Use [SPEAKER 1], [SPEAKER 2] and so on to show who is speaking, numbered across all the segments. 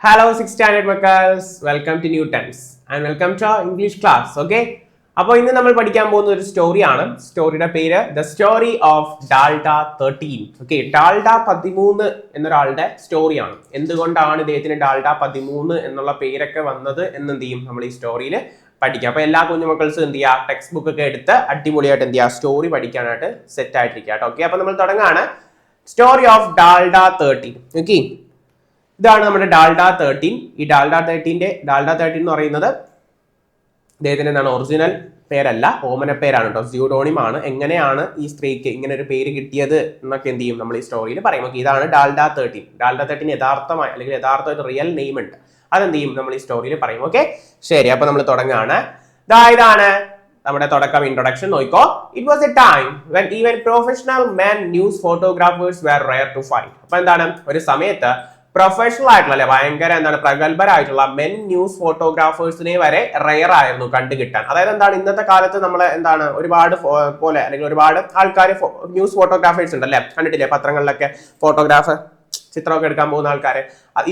[SPEAKER 1] Hello, 6th standard Maccas. Welcome to New Times and welcome to our English class. Okay. അപ്പോൾ ഇന്ന് നമ്മൾ പഠിക്കാൻ പോകുന്ന ഒരു സ്റ്റോറിയാണ്. സ്റ്റോറിയുടെ പേര് the story of Dalda 13. Okay, Dalda 13 എന്നൊരാളുടെ സ്റ്റോറിയാണ്. എന്തുകൊണ്ടാണ് ഇദ്ദേഹത്തിന് ഡാൽഡ 13 എന്നുള്ള പേരൊക്കെ വന്നത് എന്ന് എന്ത് ചെയ്യും നമ്മൾ ഈ സ്റ്റോറിയിൽ പഠിക്കാം. അപ്പൊ എല്ലാ കുഞ്ഞുമക്കൾസും എന്ത് ചെയ്യുക, ടെക്സ്റ്റ് ബുക്ക് ഒക്കെ എടുത്ത് അടിപൊളിയായിട്ട് എന്ത് ചെയ്യുക, സ്റ്റോറി പഠിക്കാനായിട്ട് സെറ്റ് ആയിട്ടിരിക്കുക കേട്ടോ. ഓക്കെ, അപ്പൊ നമ്മൾ തുടങ്ങാണ്. Story of Dalda 13. ഓക്കെ, ഇതാണ് നമ്മുടെ ഡാൽഡ 13. ഈ ഡാൽഡ 13 എന്ന് പറയുന്നത് അദ്ദേഹത്തിന്റെ എന്താണ് ഒറിജിനൽ പേരല്ല, ഓമന പേരാണ് കേട്ടോ, സ്യൂഡോണിം ആണ്. എങ്ങനെയാണ് ഈ സ്ത്രീക്ക് ഇങ്ങനെ ഒരു പേര് കിട്ടിയത് എന്നൊക്കെ എന്ത് ചെയ്യും നമ്മൾ ഈ സ്റ്റോറിയിൽ പറയും. ഓക്കെ, ഇതാണ് ഡാൽഡ 13. ഡാൽഡ 13 യഥാർത്ഥമായി അല്ലെങ്കിൽ യഥാർത്ഥ റിയൽ നെയിം ഉണ്ട്, അതെന്ത് ചെയ്യും നമ്മൾ ഈ സ്റ്റോറിയിൽ പറയും. ഓക്കെ, ശരി, അപ്പൊ നമ്മൾ തുടങ്ങാണ്. ഇതാണ് നമ്മുടെ തുടക്കം, ഇൻട്രൊഡക്ഷൻ നോക്കിക്കോ. It was A time when even professional men news photographers were rare to find. അപ്പൊ എന്താണ്, ഒരു സമയത്ത് പ്രൊഫഷണൽ ആയിട്ടുള്ള അല്ലെ ഭയങ്കര എന്താണ് പ്രഗത്ഭരായിട്ടുള്ള മെൻ ന്യൂസ് ഫോട്ടോഗ്രാഫേഴ്സിനെ വരെ റെയർ ആയിരുന്നു കണ്ടു കിട്ടാൻ. അതായത് എന്താണ്, ഇന്നത്തെ കാലത്ത് നമ്മൾ എന്താണ് ഒരുപാട് പോലെ അല്ലെങ്കിൽ ഒരുപാട് ആൾക്കാർ ന്യൂസ് ഫോട്ടോഗ്രാഫേഴ്സ് ഉണ്ട് അല്ലെ, കണ്ടിട്ടില്ലേ പത്രങ്ങളിലൊക്കെ ഫോട്ടോഗ്രാഫർ ചിത്രമൊക്കെ എടുക്കാൻ പോകുന്ന ആൾക്കാരെ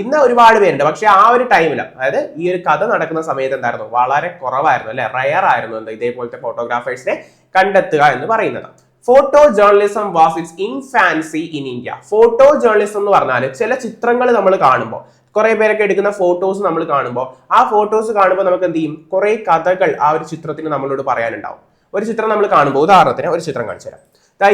[SPEAKER 1] ഇന്ന് ഒരുപാട് പേരുണ്ട്. പക്ഷെ ആ ഒരു ടൈമിൽ, അതായത് ഈ ഒരു കഥ നടക്കുന്ന സമയത്ത് എന്തായിരുന്നു, വളരെ കുറവായിരുന്നു അല്ലെ, റെയർ ആയിരുന്നു എന്താ ഇതേപോലത്തെ ഫോട്ടോഗ്രാഫേഴ്സിനെ കണ്ടെത്തുക എന്ന് പറയുന്നത്. Photo journalism was it's infancy in India. Photo journalism എന്ന് പറഞ്ഞാൽ ചില ചിത്രങ്ങൾ നമ്മൾ കാണുമ്പോൾ, കുറെ പേരൊക്കെ എടുക്കുന്ന ഫോട്ടോസ് നമ്മൾ കാണുമ്പോൾ, ആ ഫോട്ടോസ് കാണുമ്പോൾ നമുക്ക് എന്ത് ചെയ്യും, കുറെ കഥകൾ ആ ഒരു ചിത്രത്തിന് നമ്മളോട് പറയാനുണ്ടാവും. ഒരു ചിത്രം നമ്മൾ കാണുമ്പോൾ, ഉദാഹരണത്തിന് ഒരു ചിത്രം കാണിച്ചു തരാം.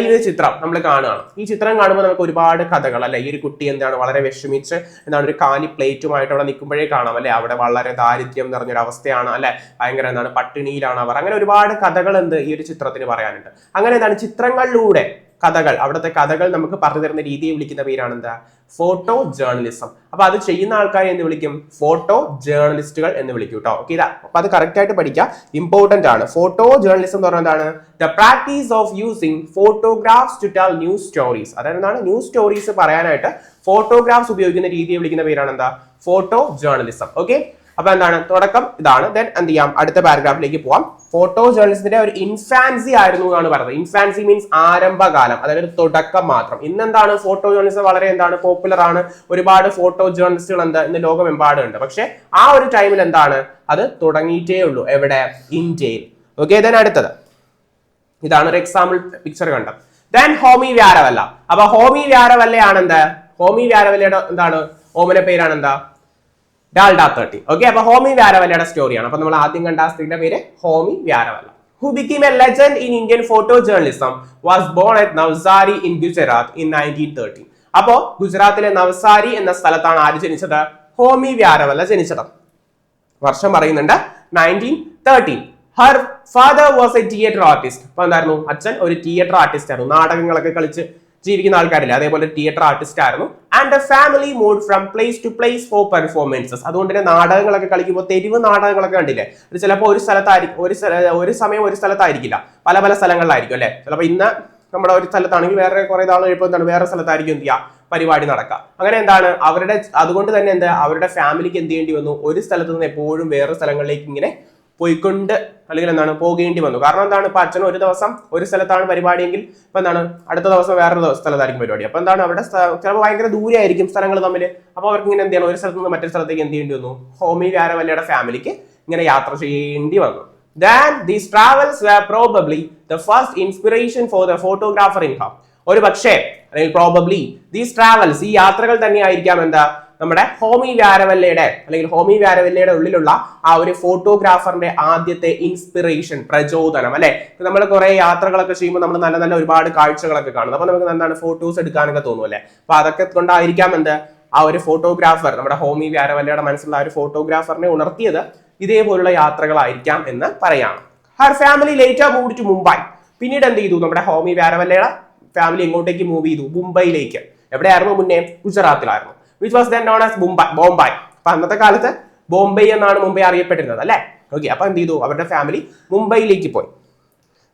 [SPEAKER 1] ഈ ഒരു ചിത്രം നമ്മൾ കാണുകയാണ്. ഈ ചിത്രം കാണുമ്പോൾ നമുക്ക് ഒരുപാട് കഥകൾ അല്ലെ, ഈ ഒരു കുട്ടി എന്താണ് വളരെ വിഷമിച്ച് എന്താണ് ഒരു കാലി പ്ലേറ്റുമായിട്ട് അവിടെ നിൽക്കുമ്പോഴേ കാണാം അല്ലെ, അവിടെ വളരെ ദാരിദ്ര്യം നിറഞ്ഞൊരു അവസ്ഥയാണ് അല്ലെ, ഭയങ്കര എന്താണ് പട്ടിണിയിലാണ് അവർ. അങ്ങനെ ഒരുപാട് കഥകൾ എന്ത് ഈ ഒരു ചിത്രത്തിന് പറയാനുണ്ട്. അങ്ങനെ എന്താണ് ചിത്രങ്ങളിലൂടെ കഥകൾ, അവിടുത്തെ കഥകൾ നമുക്ക് പറഞ്ഞു തരുന്ന രീതിയെ വിളിക്കുന്ന പേരാണ് എന്താ, ഫോട്ടോ ജേർണലിസം. അപ്പൊ അത് ചെയ്യുന്ന ആൾക്കാരെ എന്ത് വിളിക്കും, ഫോട്ടോ ജേർണലിസ്റ്റുകൾ എന്ന് വിളിക്കും കേട്ടോ. ഓക്കെ, ഇതാ അപ്പൊ അത് കറക്റ്റ് ആയിട്ട് പഠിക്കുക, ഇമ്പോർട്ടന്റ് ആണ്. ഫോട്ടോ ജേർണലിസം എന്ന് പറഞ്ഞാൽ എന്താണ്, the practice of using photographs to tell news stories. അതായത് എന്താണ്, ന്യൂസ് സ്റ്റോറീസ് പറയാനായിട്ട് ഫോട്ടോഗ്രാഫ്സ് ഉപയോഗിക്കുന്ന രീതിയെ വിളിക്കുന്ന പേരാണ് എന്താ, ഫോട്ടോ ജേർണലിസം. ഓക്കെ, അപ്പൊ എന്താണ് തുടക്കം ഇതാണ്. ദെൻ എന്ത് ചെയ്യാം, അടുത്ത പാരഗ്രാഫിലേക്ക് പോവാം. ഫോട്ടോ ജേർണലിസത്തിന്റെ ഒരു ഇൻഫാൻസി ആയിരുന്നു എന്നാണ് പറയുന്നത്. ഇൻഫാൻസി മീൻസ് ആരംഭകാലം, അതായത് ഒരു തുടക്കം മാത്രം. ഇന്നെന്താണ് ഫോട്ടോ ജേർണലിസം വളരെ എന്താണ് പോപ്പുലർ ആണ്, ഒരുപാട് ഫോട്ടോ ജേർണലിസ്റ്റുകൾ എന്താ ഇന്ന് ലോകമെമ്പാടുണ്ട്. പക്ഷെ ആ ഒരു ടൈമിൽ എന്താണ്, അത് തുടങ്ങിയിട്ടേ ഉള്ളൂ. എവിടെ, ഇന്ത്യയിൽ. ഓക്കെ, ദെൻ അടുത്തത് ഇതാണ് ഒരു എക്സാമ്പിൾ പിക്ചർ കണ്ടത്. ദെൻ ഹോമി വ്യാരവല്ല. അപ്പൊ ഹോമി വ്യാരവല്ലയാണ് എന്താ, ഹോമി വ്യാരവല്ലയുടെ എന്താണ് ഓമന പേരാണ് എന്താ, ഡാൽഡ 13. ഓക്കെ, അപ്പൊ ഹോമി വ്യാരവല്ലയുടെ സ്റ്റോറിയാണ്. അപ്പൊ നമ്മൾ ആദ്യം കണ്ട ആ സ്ത്രീയുടെ പേര് Homi വ്യാരവല്ല. Who became a legend in Indian photojournalism was born at Navsari in Gujarat in 1913. അപ്പോ ഗുജറാത്തിലെ നവസാരി എന്ന സ്ഥലത്താണ് ആര് ജനിച്ചത്, ഹോമി വ്യാരവല്ല ജനിച്ചത്. വർഷം പറയുന്നുണ്ട് 1913. Her father was a theatre artist. അപ്പൊ എന്തായിരുന്നു, അച്ഛൻ ഒരു തിയേറ്റർ ആർട്ടിസ്റ്റ് ആയിരുന്നു, നാടകങ്ങളൊക്കെ കളിച്ച് ജീവിക്കുന്ന ആൾക്കാരില്ല, അതേപോലെ തിയേറ്റർ ആർട്ടിസ്റ്റ് ആയിരുന്നു. And the family moved from place to place for performances. അതുകൊണ്ട് തന്നെ നാടകങ്ങളൊക്കെ കളിക്കുമ്പോൾ തെരുവ് നാടകങ്ങളൊക്കെ കണ്ടില്ലേ, ചിലപ്പോൾ ഒരു സ്ഥലത്തായിരിക്കും, ഒരു സമയം ഒരു സ്ഥലത്തായിരിക്കില്ല, പല പല സ്ഥലങ്ങളിലായിരിക്കും അല്ലെ. ചിലപ്പോൾ ഇന്ന് നമ്മുടെ ഒരു സ്ഥലത്താണെങ്കിൽ വേറെ കുറെ നാൾ കഴിയുമ്പോൾ എന്താണ് വേറെ സ്ഥലത്തായിരിക്കും എന്ത് ചെയ്യുക, പരിപാടി നടക്കുക. അങ്ങനെ എന്താണ് അവരുടെ, അതുകൊണ്ട് തന്നെ എന്താ അവരുടെ ഫാമിലിക്ക് എന്ത് ചെയ്യേണ്ടി വന്നു, ഒരു സ്ഥലത്ത് നിന്ന് എപ്പോഴും വേറെ സ്ഥലങ്ങളിലേക്ക് ഇങ്ങനെ പോയിക്കൊണ്ട് അല്ലെങ്കിൽ എന്താണ് പോകേണ്ടി വന്നു. കാരണം എന്താണ്, ഇപ്പൊ അച്ഛൻ ഒരു ദിവസം ഒരു സ്ഥലത്താണ് പരിപാടിയെങ്കിൽ ഇപ്പൊ എന്താണ് അടുത്ത ദിവസം വേറൊരു സ്ഥലത്തായിരിക്കും പരിപാടി. അപ്പൊ എന്താണ് അവിടെ ചിലപ്പോൾ ഭയങ്കര ദൂരെ ആയിരിക്കും സ്ഥലങ്ങൾ തമ്മിൽ. അപ്പൊ അവർക്ക് ഇങ്ങനെ എന്ത് ചെയ്യണം, ഒരു സ്ഥലത്ത് നിന്ന് മറ്റൊരു സ്ഥലത്തേക്ക് എന്ത് ചെയ്യേണ്ടി വന്നു, ഹോമി വ്യാരവല്ലയുടെ ഫാമിലിക്ക് ഇങ്ങനെ യാത്ര ചെയ്യേണ്ടി വന്നു. Then these travels were probably the first inspiration for the photographer in him. ഒരു പക്ഷേ അല്ലെങ്കിൽ പ്രോബബ്ലി ദീസ് ട്രാവൽസ്, ഈ യാത്രകൾ തന്നെയായിരിക്കാം എന്താ നമ്മുടെ ഹോമി വ്യാരവല്ലയുടെ അല്ലെങ്കിൽ ഹോമി വ്യാരവല്ലയുടെ ഉള്ളിലുള്ള ആ ഒരു ഫോട്ടോഗ്രാഫറിന്റെ ആദ്യത്തെ ഇൻസ്പിറേഷൻ, പ്രചോദനം അല്ലെ. നമ്മൾ കുറെ യാത്രകളൊക്കെ ചെയ്യുമ്പോൾ നമ്മൾ നല്ല നല്ല ഒരുപാട് കാഴ്ചകളൊക്കെ കാണുന്നു. അപ്പൊ നമുക്ക് എന്താണ് ഫോട്ടോസ് എടുക്കാനൊക്കെ തോന്നും അല്ലെ. അപ്പൊ അതൊക്കെ കൊണ്ടായിരിക്കാം എന്ത് ആ ഒരു ഫോട്ടോഗ്രാഫർ, നമ്മുടെ ഹോമി വ്യാരവല്ലയുടെ മനസ്സിലുള്ള ആ ഒരു ഫോട്ടോഗ്രാഫറിനെ ഉണർത്തിയത് ഇതേപോലുള്ള യാത്രകളായിരിക്കാം എന്ന് പറയാണ്. Her family later moved to Mumbai. പിന്നീട് എന്ത് ചെയ്തു, നമ്മുടെ ഹോമി വ്യാരവല്ലയുടെ ഫാമിലി എങ്ങോട്ടേക്ക് മൂവ് ചെയ്തു, മുംബൈയിലേക്ക്. എവിടെയായിരുന്നു മുന്നേ, ഗുജറാത്തിലായിരുന്നു. Which was then known as Bombay. അപ്പൊ അന്നത്തെ കാലത്ത് ബോംബെ എന്നാണ് മുംബൈ അറിയപ്പെട്ടിരുന്നത് അല്ലെ. ഓക്കെ, അപ്പൊ എന്ത് ചെയ്തു, അവരുടെ ഫാമിലി മുംബൈയിലേക്ക് പോയി.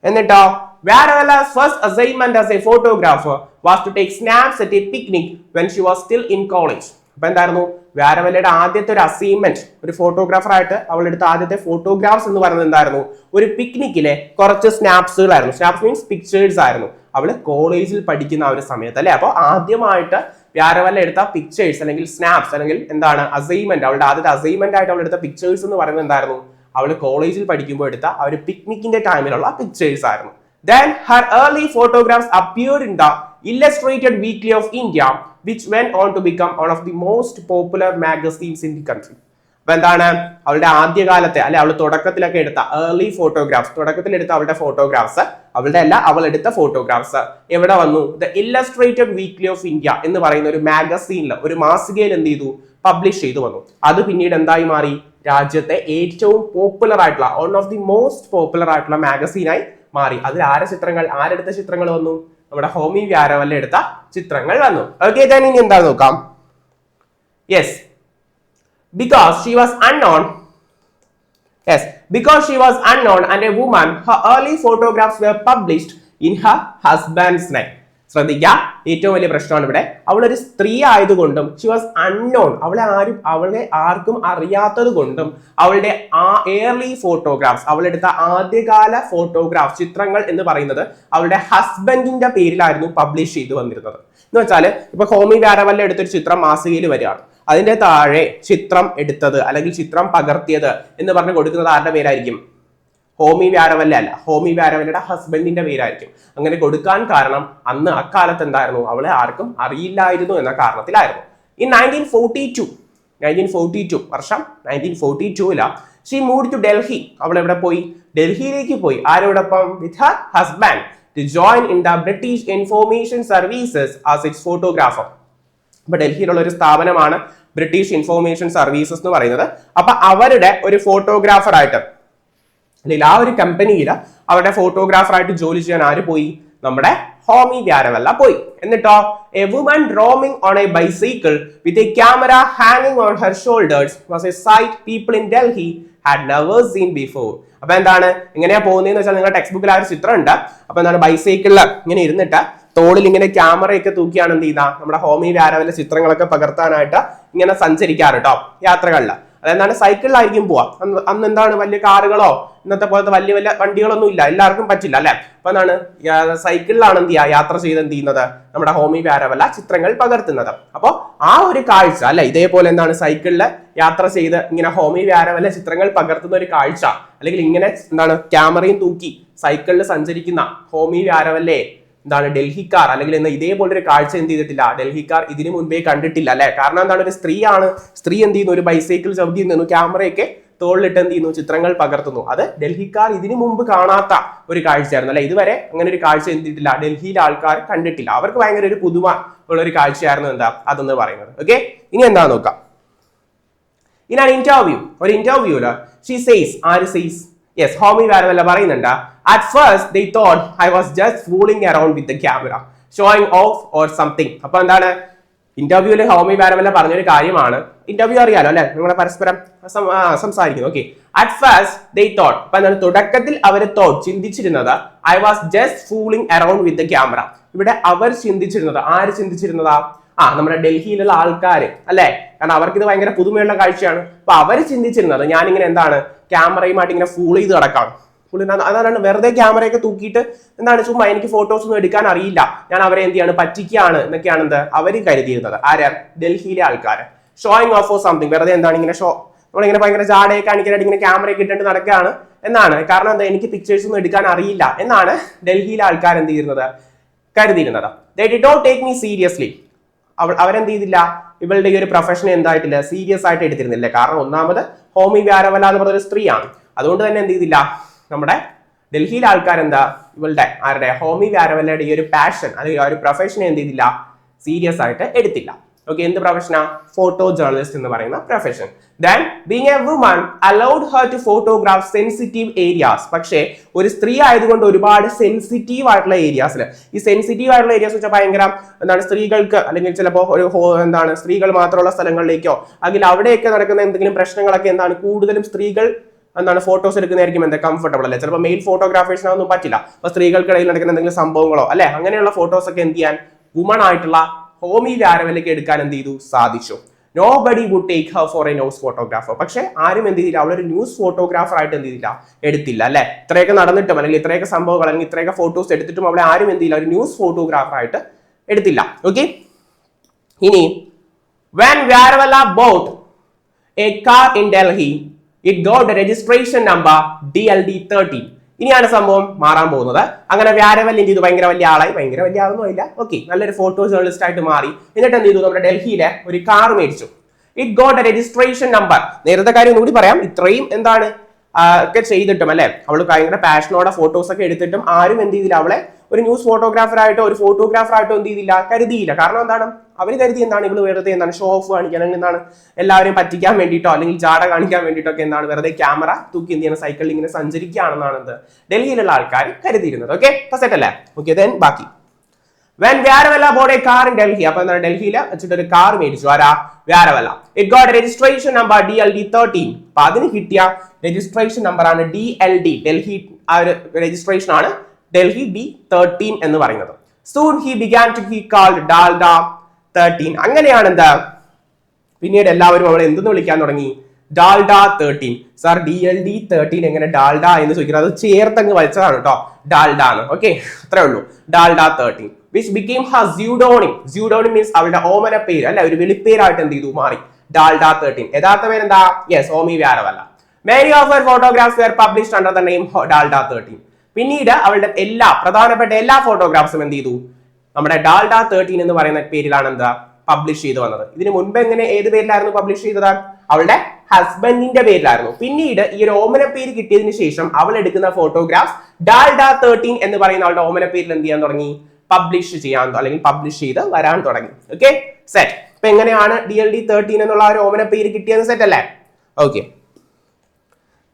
[SPEAKER 1] എന്നിട്ടോ Varavella's first assignment as a photographer was to take snaps at a picnic when she was still in college. അപ്പൊ എന്തായിരുന്നു വ്യാരവല്ലയുടെ ആദ്യത്തെ ഒരു അസൈൻമെന്റ്, ഒരു ഫോട്ടോഗ്രാഫർ ആയിട്ട് അവൾ എടുത്ത ആദ്യത്തെ ഫോട്ടോഗ്രാഫ്സ് എന്ന് പറയുന്നത് എന്തായിരുന്നു, ഒരു പിക്നിക്കിലെ കുറച്ച് സ്നാപ്സുകളായിരുന്നു. സ്നാപ്സ് മീൻസ് പിക്ചേഴ്സ് ആയിരുന്നു. അവള് കോളേജിൽ പഠിക്കുന്ന ആ ഒരു സമയത്ത് അല്ലെ. അപ്പൊ ആദ്യമായിട്ട് വ്യാരവല്ല എടുത്ത പിക്ചേഴ്സ് അല്ലെങ്കിൽ സ്നാപ്സ് അല്ലെങ്കിൽ എന്താണ് അസൈൻമെന്റ്, അവളുടെ ആദ്യത്തെ അസൈൻമെന്റ് ആയിട്ട് അവൾ എടുത്ത പിക്ചേഴ്സ് എന്ന് പറയുന്നത് എന്തായിരുന്നു? അവൾ കോളേജിൽ പഠിക്കുമ്പോൾ എടുത്ത ആ ഒരു പിക്നിക്കിന്റെ ടൈമിലുള്ള പിക്ചേഴ്സ് ആയിരുന്നു. Then her early photographs appeared in the Illustrated Weekly of India, which went on to become one of the most popular magazines in the country. അപ്പൊ എന്താണ് അവളുടെ ആദ്യകാലത്തെ അല്ലെ അവൾ തുടക്കത്തിലൊക്കെ എടുത്ത ഏർലി ഫോട്ടോഗ്രാഫ്സ്, തുടക്കത്തിൽ എടുത്ത അവളുടെ ഫോട്ടോഗ്രാഫ്സ്, അവളുടെ അല്ല അവൾ എടുത്ത ഫോട്ടോഗ്രാഫ്സ് എവിടെ വന്നു? The Illustrated weekly of India എന്ന് പറയുന്ന ഒരു മാഗസീനിൽ, ഒരു മാസികയിൽ എന്ത് ചെയ്തു? പബ്ലിഷ് ചെയ്തു വന്നു. അത് പിന്നീട് എന്തായി മാറി? രാജ്യത്തെ ഏറ്റവും പോപ്പുലർ ആയിട്ടുള്ള, one of the most popular ആയിട്ടുള്ള മാഗസീനായി മാറി. അതിൽ ആരെടുത്ത ചിത്രങ്ങൾ വന്നു? നമ്മുടെ ഹോമി വ്യാരവല്ല എടുത്ത ചിത്രങ്ങൾ വന്നു. ഓക്കെ, ഞാൻ ഇനി എന്താ നോക്കാം. Yes, because she was unknown and a woman, her early photographs were published in her husband's name. ശ്രദ്ധിക്കുക, ഏറ്റവും വലിയ പ്രശ്നമാണ് ഇവിടെ. അവളൊരു സ്ത്രീ ആയതുകൊണ്ടും ഷി വാസ് അൺനോൺ, അവളെ ആർക്കും അറിയാത്തത് കൊണ്ടും അവളുടെ ആ ഏർലി ഫോട്ടോഗ്രാഫ്സ്, അവളെടുത്ത ആദ്യകാല ഫോട്ടോഗ്രാഫ് ചിത്രങ്ങൾ എന്ന് പറയുന്നത് അവളുടെ ഹസ്ബൻഡിന്റെ പേരിലായിരുന്നു പബ്ലിഷ് ചെയ്തു വന്നിരുന്നത്. എന്ന് വെച്ചാൽ ഇപ്പൊ ഹോമി വ്യാരവല്ല എടുത്തൊരു ചിത്രം മാസികയിൽ വരികയാണ്, അതിന്റെ താഴെ ചിത്രം എടുത്തത് അല്ലെങ്കിൽ ചിത്രം പകർത്തിയത് എന്ന് പറഞ്ഞ് കൊടുക്കുന്നത് ആരുടെ പേരായിരിക്കും? ഹോമി വ്യാരവല്ല അല്ല, ഹോമി വ്യാരവല്ലയുടെ ഹസ്ബൻഡിന്റെ പേരായിരിക്കും. അങ്ങനെ കൊടുക്കാൻ കാരണം അന്ന് അക്കാലത്ത് എന്തായിരുന്നു? അവളെ ആർക്കും അറിയില്ലായിരുന്നു എന്ന കാരണത്തിലായിരുന്നു. ഈ 1942 വർഷം 1942 ഷീ മൂവ്ഡ് ടു ഡൽഹി. അവൾ എവിടെ പോയി? ഡൽഹിയിലേക്ക് പോയി. ആരോടൊപ്പം? With her husband to join in the British information services as its photographer. അപ്പൊ ഡൽഹിയിലുള്ള ഒരു സ്ഥാപനമാണ് ബ്രിട്ടീഷ് ഇൻഫോർമേഷൻ സർവീസസ് എന്ന് പറയുന്നത്. അപ്പൊ അവരുടെ ഒരു ഫോട്ടോഗ്രാഫർ ആയിട്ട് അല്ലെങ്കിൽ ആ ഒരു കമ്പനിയിൽ അവരുടെ ഫോട്ടോഗ്രാഫർ ആയിട്ട് ജോലി ചെയ്യാൻ ആര് പോയി? നമ്മുടെ ഹോമി വ്യാരവല്ല പോയി. എന്നിട്ടോ a woman roaming on a bicycle with a camera ഹാങ്ങിങ് on her shoulders was a sight people in Delhi had never seen before. അപ്പൊ എന്താണ്, എങ്ങനെയാ പോകുന്നതെന്ന് വെച്ചാൽ നിങ്ങളുടെ ടെക്സ്റ്റ് ബുക്കിൽ ആ ഒരു ചിത്രം ഉണ്ട്. അപ്പൊ എന്താണ്, ബൈസൈക്കിളിൽ ഇങ്ങനെ ഇരുന്നിട്ട് തോളിൽ ഇങ്ങനെ ക്യാമറയൊക്കെ തൂക്കിയാണ് എന്ത് ചെയ്താ നമ്മുടെ ഹോമി വ്യാരവല്ല ചിത്രങ്ങളൊക്കെ പകർത്താനായിട്ട് ഇങ്ങനെ സഞ്ചരിക്കാറ് കേട്ടോ യാത്രകളിൽ. അതെന്താണ്, സൈക്കിളിലായിരിക്കും പോവാ. അന്ന് എന്താണ് വലിയ കാറുകളോ ഇന്നത്തെ പോലത്തെ വലിയ വലിയ വണ്ടികളൊന്നും ഇല്ല, എല്ലാവർക്കും പറ്റില്ല അല്ലെ. അപ്പൊ എന്താണ്, സൈക്കിളിലാണ് എന്ത് ചെയ്യുക, യാത്ര ചെയ്ത് എന്ത് ചെയ്യുന്നത് നമ്മുടെ ഹോമി വ്യാരവല്ല ചിത്രങ്ങൾ പകർത്തുന്നത്. അപ്പൊ ആ ഒരു കാഴ്ച അല്ലെ, ഇതേപോലെ എന്താണ് സൈക്കിളിൽ യാത്ര ചെയ്ത് ഇങ്ങനെ ഹോമി വ്യാരവല്ല ചിത്രങ്ങൾ പകർത്തുന്ന ഒരു കാഴ്ച, അല്ലെങ്കിൽ ഇങ്ങനെ എന്താണ് ക്യാമറയും തൂക്കി സൈക്കിളിൽ സഞ്ചരിക്കുന്ന ഹോമി വ്യാരവല്ലേ എന്താണ് ഡൽഹിക്കാർ, അല്ലെങ്കിൽ ഇതേപോലൊരു കാഴ്ച എന്ത് ചെയ്തിട്ടില്ല, ഡൽഹിക്കാർ ഇതിനു മുൻപേ കണ്ടിട്ടില്ല അല്ലെ. കാരണം എന്താണ്, ഒരു സ്ത്രീയാണ്, സ്ത്രീ എന്ത് ചെയ്യുന്നു, ഒരു ബൈസൈക്കിൾ ചവിട്ടി നിന്നു, ക്യാമറയൊക്കെ തോളിലിട്ട് എന്ത് ചെയ്യുന്നു, ചിത്രങ്ങൾ പകർത്തുന്നു. അത് ഡൽഹിക്കാർ ഇതിനു മുമ്പ് കാണാത്ത ഒരു കാഴ്ചയായിരുന്നു അല്ലെ. ഇതുവരെ അങ്ങനെ ഒരു കാഴ്ച എന്ത് ചെയ്തിട്ടില്ല, ഡൽഹിയിലെ ആൾക്കാർ കണ്ടിട്ടില്ല. അവർക്ക് ഭയങ്കര ഒരു പുതുമ ഉള്ള ഒരു കാഴ്ചയായിരുന്നു എന്താ അതെന്ന് പറയുന്നത്. ഓക്കെ, ഇനി എന്താ നോക്കാം. ഇനി ഒരു ഇന്റർവ്യൂല് ഷീ സേസ്, ആര് സേസ്? യെസ്, ഹോമി വ്യാരവല്ല പറയുന്നുണ്ട്. At first they thought I was just fooling around with the camera, showing off or something. അപ്പൊ എന്താണ്, ഇന്റർവ്യൂല് ഹോമി വ്യാരവല്ല പറഞ്ഞൊരു കാര്യമാണ്. ഇന്റർവ്യൂ അറിയാലോ അല്ലെ, നിങ്ങളെ പരസ്പരം സംസാരിക്കുന്നു. Okay, at first they thought, അപ്പൊ എന്താണ്, തുടക്കത്തിൽ അവർ ചിന്തിച്ചിരുന്നത് I was just fooling around with the camera. ഇവിടെ അവർ ചിന്തിച്ചിരുന്നത്, ആര് ചിന്തിച്ചിരുന്നതാ? നമ്മുടെ ഡൽഹിയിലുള്ള ആൾക്കാര് അല്ലെ, കാരണം അവർക്ക് ഇത് ഭയങ്കര പുതുമയുള്ള കാഴ്ചയാണ്. അപ്പൊ അവര് ചിന്തിച്ചിരുന്നത് ഞാനിങ്ങനെ എന്താണ് ക്യാമറയുമായിട്ട് ഇങ്ങനെ ഫൂൾ ചെയ്ത് നടക്കാണ്. അതാണ് വെറുതെ ക്യാമറയൊക്കെ തൂക്കിയിട്ട് എന്താണ് ചുമ്മാ എനിക്ക് ഫോട്ടോസ് ഒന്നും എടുക്കാൻ അറിയില്ല, ഞാൻ അവരെ എന്ത് ചെയ്യാണ് പറ്റിക്കുകയാണ് എന്നൊക്കെയാണ് എന്ത് അവര് കരുതിയിരുന്നത്. ആരാ? ഡൽഹിയിലെ ആൾക്കാര്. ഷോയിങ് ഓഫ് ഓർ സംതിങ്, വെറുതെ എന്താണ് ഇങ്ങനെ നമ്മളിങ്ങനെ ഭയങ്കര ജാടയെ കാണിക്കാനായിട്ട് ഇങ്ങനെ ക്യാമറയൊക്കെ ഇട്ടിട്ട് നടക്കുകയാണ് എന്നാണ്. കാരണം എന്താ, എനിക്ക് പിക്ചേഴ്സ് ഒന്നും എടുക്കാൻ അറിയില്ല എന്നാണ് ഡൽഹിയിലെ ആൾക്കാർ എന്ത് ചെയ്യുന്നത്, കരുതിയിരുന്നത്. They did not take me seriously. അവരെന്ത് ചെയ്തില്ല, ഇവളുടെ ഈ ഒരു പ്രൊഫഷനെ എന്തായിട്ടില്ല, സീരിയസ് ആയിട്ട് എടുത്തിരുന്നില്ല. കാരണം ഒന്നാമത് ഹോമി വ്യാരവല്ല എന്ന് പറഞ്ഞൊരു സ്ത്രീയാണ്. അതുകൊണ്ട് തന്നെ എന്ത് ചെയ്തില്ല, നമ്മുടെ ഡൽഹിയിലെ ആൾക്കാർ എന്താ ആരുടെ ഹോമി വ്യാരവല്ലയുടെ ഈ ഒരു പാഷൻ അല്ലെങ്കിൽ ആ ഒരു പ്രൊഫഷനെ എന്ത് ചെയ്തില്ല, സീരിയസ് ആയിട്ട് എടുത്തില്ല. ഓക്കെ, എന്ത് പ്രൊഫഷനാ? ഫോട്ടോ ജേർണലിസ്റ്റ് എന്ന് പറയുന്ന profession. Then being a woman allowed her to photograph sensitive areas. പക്ഷേ ഒരു സ്ത്രീ ആയതുകൊണ്ട് ഒരുപാട് സെൻസിറ്റീവ് ആയിട്ടുള്ള ഏരിയാസിൽ, ഈ സെൻസിറ്റീവ് ആയിട്ടുള്ള ഏരിയാസ് വെച്ചാൽ ഭയങ്കര എന്താണ് സ്ത്രീകൾക്ക് അല്ലെങ്കിൽ ചിലപ്പോൾ ഒരു എന്താണ് സ്ത്രീകൾ മാത്രമുള്ള സ്ഥലങ്ങളിലേക്കോ അല്ലെങ്കിൽ അവിടെയൊക്കെ നടക്കുന്ന എന്തെങ്കിലും പ്രശ്നങ്ങളൊക്കെ എന്താണ് കൂടുതലും സ്ത്രീകൾ എന്താണ് ഫോട്ടോസ് എടുക്കുന്നതായിരിക്കും എന്താ കംഫർട്ടബിൾ അല്ലെ. ചിലപ്പോൾ മെയിൽ ഫോട്ടോഗ്രാഫേഴ്സിനൊന്നും പറ്റില്ല. അപ്പൊ സ്ത്രീകൾക്കിടയിൽ നടക്കുന്ന എന്തെങ്കിലും സംഭവങ്ങളോ അല്ലെ അങ്ങനെയുള്ള ഫോട്ടോസ് ഒക്കെ എന്ത് ചെയ്യാൻ വുമൺ ആയിട്ടുള്ള ഹോമി വ്യാരവല്ലയ്ക്ക് എടുക്കാൻ എന്ത് ചെയ്തു, സാധിച്ചു. Nobody would take her for a news photographer. പക്ഷെ ആരും എന്ത് ചെയ്തില്ല, അവളൊരു ന്യൂസ് ഫോട്ടോഗ്രാഫർ ആയിട്ട് എന്ത് ചെയ്തില്ല, എടുത്തില്ല അല്ലെ. ഇത്രയൊക്കെ നടന്നിട്ടും അല്ലെങ്കിൽ ഇത്രയൊക്കെ സംഭവങ്ങൾ അല്ലെങ്കിൽ ഇത്രയൊക്കെ ഫോട്ടോസ് എടുത്തിട്ടും അവളെ ആരും എന്ത് ചെയ്യില്ല, ഒരു ന്യൂസ് ഫോട്ടോഗ്രാഫർ ആയിട്ട് എടുത്തില്ല. ഓക്കെ, ഇനി when Vyaravalla bought a car in Delhi, it got the registration number DLD13. ഇനിയാണ് സംഭവം മാറാൻ പോകുന്നത്. അങ്ങനെ വ്യാരവൽ എന്ത് ചെയ്തു? ഭയങ്കര വലിയ ആളായി. ഭയങ്കര വലിയ ആളൊന്നും ഇല്ല, ഓക്കെ, നല്ലൊരു ഫോട്ടോ ജേർണലിസ്റ്റ് ആയിട്ട് മാറി. എന്നിട്ട് എന്ത് ചെയ്തു? നമ്മുടെ ഡൽഹിയിലെ ഒരു കാർ മേടിച്ചു. It got A registration number. നേരത്തെ കാര്യം കൂടി പറയാം, ഇത്രയും എന്താണ് ഒക്കെ ചെയ്തിട്ടും അല്ലെ, അവള് ഭയങ്കര പാഷനോടെ ഫോട്ടോസ് ഒക്കെ എടുത്തിട്ടും ആരും എന്ത് ചെയ്തില്ല, അവളെ ഒരു ന്യൂസ് ഫോട്ടോഗ്രാഫറായിട്ടോ ഒരു ഫോട്ടോഗ്രാഫറായിട്ടോ എന്ത് ചെയ്തില്ല, കരുതിയില്ല. കാരണം എന്താണ്, അവർ കരുതി എന്താണ്, ഇവള് വെറുതെ എന്താണ് ഷോ ഓഫ് കാണിക്കാൻ, അല്ലെങ്കിൽ എന്താണ് എല്ലാവരെയും പറ്റിക്കാൻ വേണ്ടിയിട്ടോ അല്ലെങ്കിൽ ജാട കാണിക്കാൻ വേണ്ടിയിട്ടോ ഒക്കെ എന്താണ് വെറുതെ ക്യാമറ തൂക്കി എന്ത് ചെയ്യുന്ന സൈക്കിളിൽ ഇങ്ങനെ സഞ്ചരിക്കുകയാണെന്നാണ് എന്ത് ഡൽഹിയിലുള്ള ആൾക്കാർ കരുതിയിരുന്നത്. ഓക്കെ, സെറ്റ് അല്ലേ? ഓക്കെ, ദെൻ ബാക്കി when Vyaravalla bought a car in Delhi, അപ്പോൾ എന്താണ് ഡൽഹിയിൽ വെച്ചിട്ട് ഒരു കാർ മേടിച്ചു. ആരാ? വ്യാരവല്ല. It got a registration number DLD13. അപ്പൊ അതിന് കിട്ടിയ രജിസ്ട്രേഷൻ നമ്പർ ആണ് DLD, ഡൽഹി ആ ഒരു രജിസ്ട്രേഷൻ ആണ് ഡൽഹി D13 എന്ന് പറയുന്നത്. Soon he began to be called Dalda 13. അങ്ങനെയാണ് എന്താ പിന്നീട് എല്ലാവരും അവളെ എന്തെന്ന് വിളിക്കാൻ തുടങ്ങി? ഡാൽഡ 13. സാർ DLD13 എങ്ങനെ ഡാൽഡ എന്ന് ചോദിക്കുന്നത്? അത് ചേർത്തങ്ങ് വലിച്ചതാണ് കേട്ടോ, ഡാൽഡ എന്ന്. ഓക്കെ, അത്രേ ഉള്ളൂ. Dalda 13 which became her pseudonym. Pseudonym means അവളുടെ ഓമന പേര് അല്ലെ, ഒരു വിളിപ്പേരായിട്ട് എന്ത് ചെയ്തു? മാറി. ഡാൽഡ 13. യഥാർത്ഥ പേര് എന്താ? Yes, Homai Vyarawalla. Many of her photographs were published under the name Dalda 13. പിന്നീട് അവളുടെ പ്രധാനപ്പെട്ട എല്ലാ ഫോട്ടോഗ്രാഫ്സും എന്ത് ചെയ്തു? നമ്മുടെ ഡാൽഡ 13 എന്ന് പറയുന്ന പേരിലാണ് എന്താ പബ്ലിഷ് ചെയ്ത് വന്നത്. ഇതിന് മുൻപ് എങ്ങനെ ഏത് പേരിലായിരുന്നു പബ്ലിഷ് ചെയ്തത്? അവളുടെ ഹസ്ബൻഡിന്റെ പേരിലായിരുന്നു. പിന്നീട് ഈ ഒരു ഓമന പേര് കിട്ടിയതിന് ശേഷം അവൾ എടുക്കുന്ന ഫോട്ടോഗ്രാഫ്സ് ഡാൽഡ 13 എന്ന് പറയുന്ന അവളുടെ ഓമന പേരിൽ എന്ത് ചെയ്യാൻ തുടങ്ങി? പബ്ലിഷ് ചെയ്യാൻ അല്ലെങ്കിൽ പബ്ലിഷ് ചെയ്ത് വരാൻ തുടങ്ങി. Okay, set. അപ്പൊ എങ്ങനെയാണ് DLD13 എന്നുള്ള ഒരു ഓമന പേര് കിട്ടിയത്? സെറ്റ് അല്ലേ? Okay.